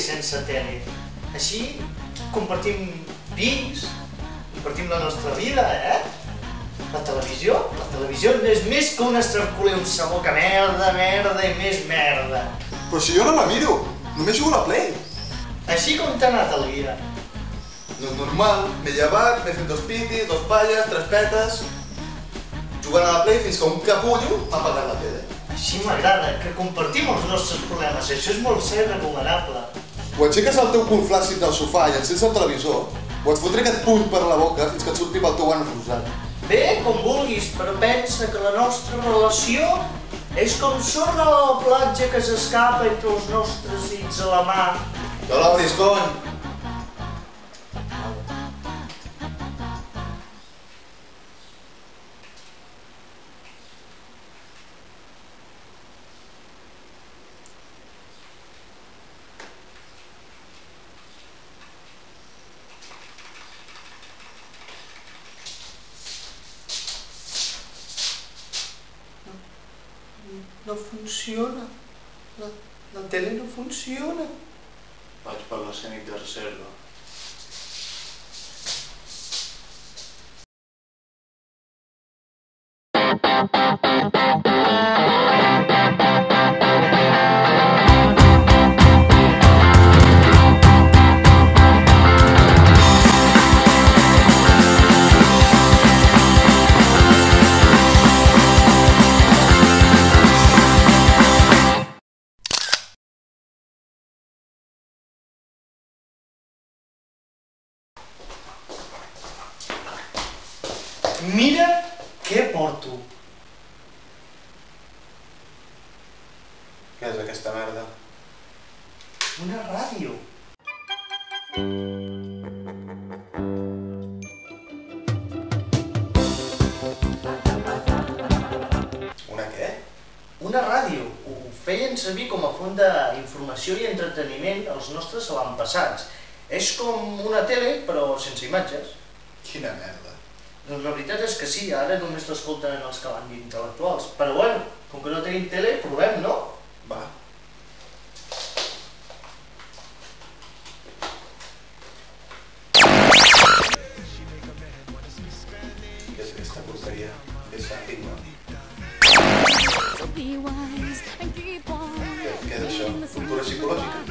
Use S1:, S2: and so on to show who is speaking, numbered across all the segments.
S1: sense tele. Així compartim vins, compartim la nostra vida, La televisió no és més que un esterculer, un sabó que merda i més merda.
S2: Però si jo no la miro, només jugo a la Play.
S1: Així com t'ha anat el dia?
S2: No és normal, m'he llevat, m'he fet 2 pitis, 2 palles, 3 petes, jugant a la Play fins que un capullo m'ha apagat la tele.
S1: Així m'agrada, que compartim els nostres problemes, això és molt ser recomanable.
S2: O aixeques el teu cul flàcid del sofà i encens el televisor, o et fotré aquest puny per la boca fins que et surti pel teu anus rosat.
S1: Bé, com vulguis, però pensa que la nostra relació és com sorra a la platja que s'escapa entre els nostres dits a la mà.
S2: No l'obris, cony!
S1: No funciona. La tele no funciona.
S3: Vaig per l'escènic de reserva.
S1: Mira què porto.
S3: Què és aquesta merda?
S1: Una ràdio.
S3: Una què?
S1: Una ràdio. Ho feien servir com a font d'informació i entreteniment els nostres avantpassats. És com una tele, però sense imatges.
S3: Quina merda.
S1: Doncs la veritat és que sí, ara només l'escolten els que van dir intel·lectuals. Però bueno, com que no tenim tele, provem, no?
S3: Va. Què és aquesta porqueria? És sàptic, no? Què és això? Cultura psicològica?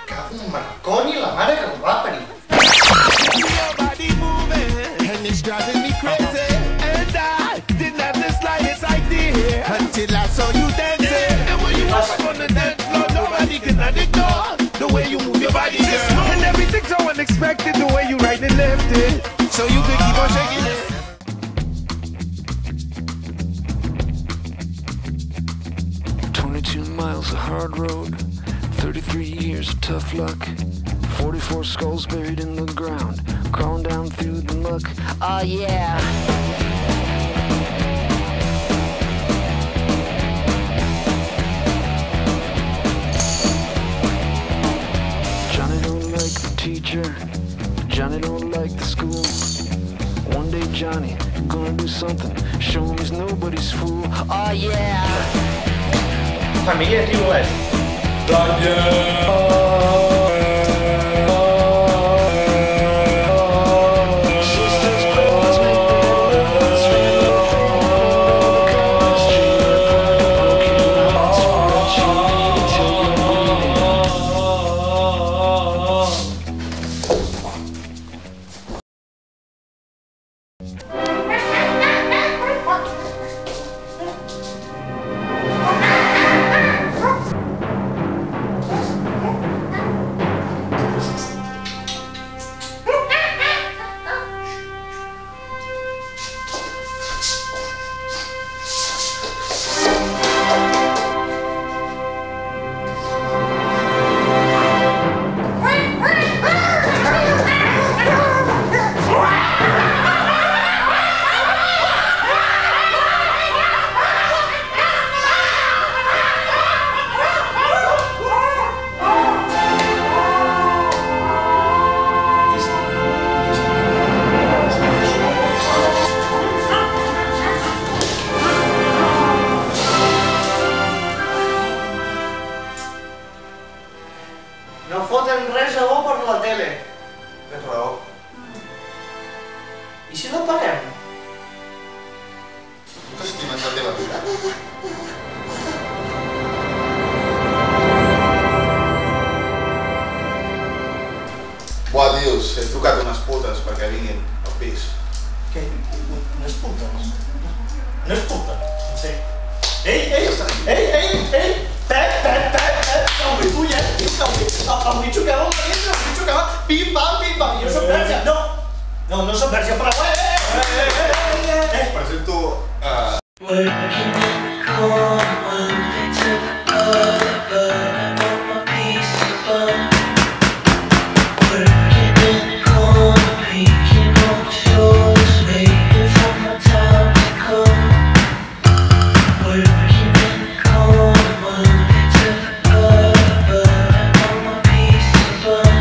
S1: Cago en Marconi, la mare que el va parir.
S4: It's driving me crazy, and I didn't have the slightest idea until I saw you dancing. And when you walk on the dance floor, nobody can ignore the way you move your body, girl. And everything's so unexpected, the way you right and left it, so you can keep on shaking it.
S5: 22 miles of hard road, 33 years of tough luck, 44 skulls buried in the ground, crawling down through the muck. Oh yeah. Johnny don't like the teacher, Johnny don't like the school. One day Johnny gonna do something, show him he's nobody's fool. Oh yeah.
S1: Família Tibulet. I si la paguem?
S2: Tu t'estimes la teva vida? Buah, tios, he trucat unes putes perquè vinguin al pis.
S1: Què? Unes putes? No és puta? Sí. Ei! Pep! Avui follet, avui xoqueu el país, avui xoqueu pim-pam. Jo soc verge. No soc verge, però...
S2: Presento a...
S6: Working in the corner, one thing to another, I want my piece of bun. Working in the corner, peeking on my shoulders, waiting for my time to come. Working in the corner, one thing to another, I want my piece of bun.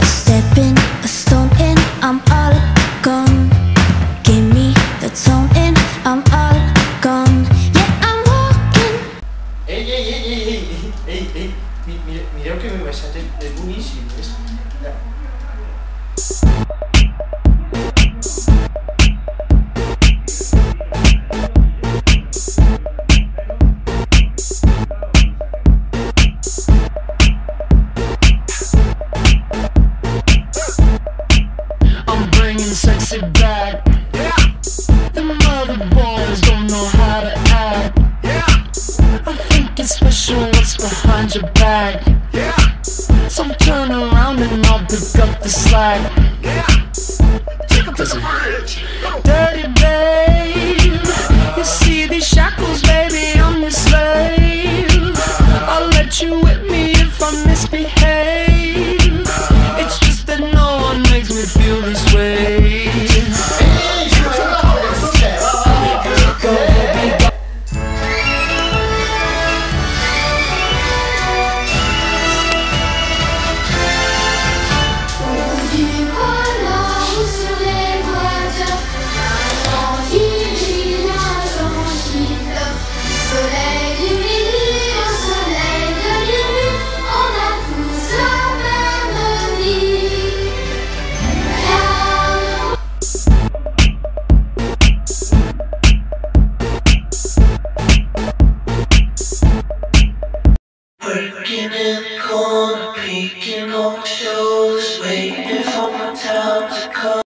S7: Stepping, a stone in, I'm all gone. Give me the tone in, I'm all gone. Yeah, I'm walking.
S1: Ei, mireu que m'he baixat, és boníssim.
S5: I'm bringing sexy back. The mother boys don't know how to act. I think it's special what's behind your back. So turn around and I'll pick up the slack. Listen. Dirty babe, you see these shackles, baby, I'm your slave. I'll let you whip me if I misbehave. It's just that no one makes me feel this way.
S7: Du volant sur les voitures, un gentil, du soleil du midi au soleil de minuit, on a tous la même vie.
S6: Working in the corner, peeking on my shoulders, waiting for my time to come.